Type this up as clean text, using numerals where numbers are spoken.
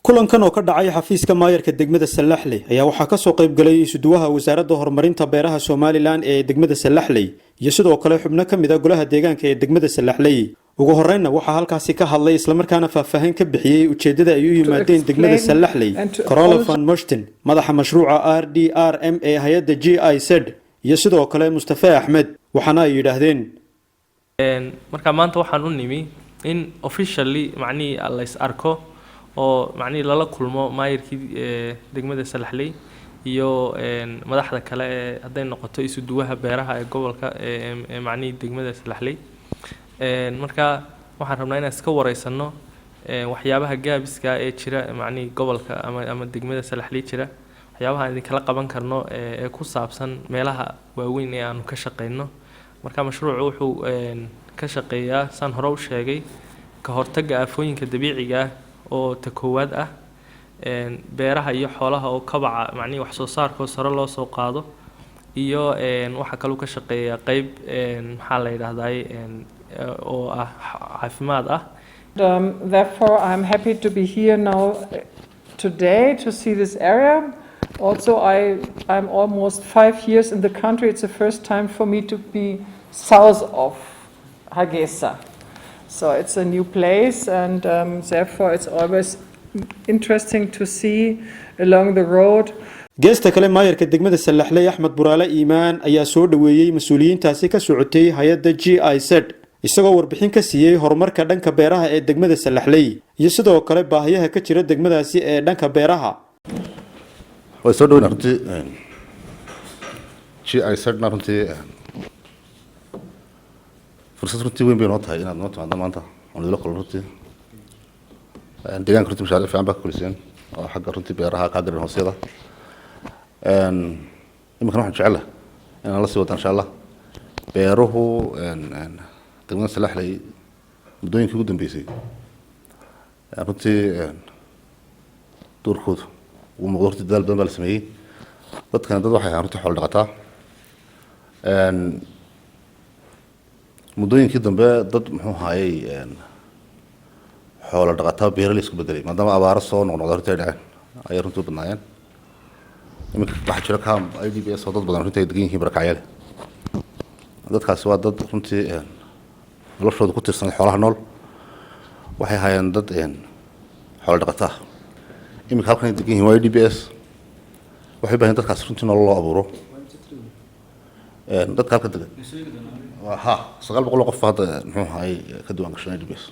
kulankan oo ka dhacay xafiiska maayarka degmada Salaxley ayaa waxaa ka soo qayb galay isuduwaha wasaaradda horumarinta beeraha Soomaaliland ee degmada Salaxley iyo sidoo kale xubno ka mid ah golaha deegaanka ee degmada Salaxley ugu horeynna waxaa halkaasi ka hadlay isla markaana faahfaahin ka bixiyay ujeedada ay u yimaadeen degmada Salaxley Carola van Mushten madaxa mashruuca RDRM ee hay'adda GIZ iyo sidoo kale Mustafa Ahmed waxaana ay yiraahdeen marka maanta waxaan u nimi in officially macni la is arko oo macni lala kulmo maayirkii degmada Salaxley iyo madaxda kale ee haday noqoto isuduwaha beeraha ee gobolka macni degmada Salaxley marka waxaan rabnaa inaan iska wareysano waxyaabaha gaabiska ee jira macni gobolka ama degmada Salaxley jira waxyaabaha aan kala qaban karno ee ku saabsan meelaha waaweyn ee aanu ka shaqeyno marka mashruucu wuxuu ka shaqeeyaa san hore u sheegay ka hortagga aafooyinka dabiiciga ah oo takoowaad ah beeraha iyo xoolaha oo kabaca macni wax soo saarka sare loo soo qaado iyo waxa kale oo ka shaqeeya qayb maxaa la yiraahdaa oo ah caafimaad ah. Therefore I'm happy to be here now today to see this area. Also I'm almost 5 years in the country. It's the first time for me to be south of Hargeisa. So it's a new place and therefore it's always interesting to see along the road. geesta kale maayarka degmada Salaxley Axmed Buraale Iimaan ayaa soo dhaweeyay mas'uuliyiintaasi ka socotay hay'adda GIZ isagoo warbixin ka siiyay horumarka dhanka beeraha ee degmada Salaxley iyo sidoo kale baahiyaha ka jira degmadaasi ee dhanka beeraha. way soo dhawaanartay GIZ runtii fursad runtii weyn bay noo tahay inaad noo timaado maanta oo la kulmo runtii deegaanka runtii mashaariic fiican baa ka kuliseen oo xagga runtii beeraha ka garan hoosyada imika waxaan jecelahay inaan la sii wado insha Allah beeruhu degmada Salaxley muddooyinkii ugu dambeysay runtii doorkooda ugu muuqdo runtii dadaal badan baa la sameeyey dadkana dad waxay ahaan runtii xoolo dhaqataa muddooyinkii dambe dad muxuu ahaayay xoolo dhaqataa beeraley isku bedelay maadaama abaaro soo noqnoqda runtii ay dhaceen ayay runtii u badnaayeen imika waxaa jira kaam IDPS oo dad badan runtii ay degan yihiin barakacyaal dadkaasi waa dad runtii noloshooda ku tirsan xoolaha nool waxay ahaayeen dad xoolo dhaqataa imika halkan ay degan yihiin waa IDPS waxay u baahan dadkaas runtii nolol loo abuuro dadka halka degan ها 900 qof hadda muxuu ahaayay ka duwan gashay IDPS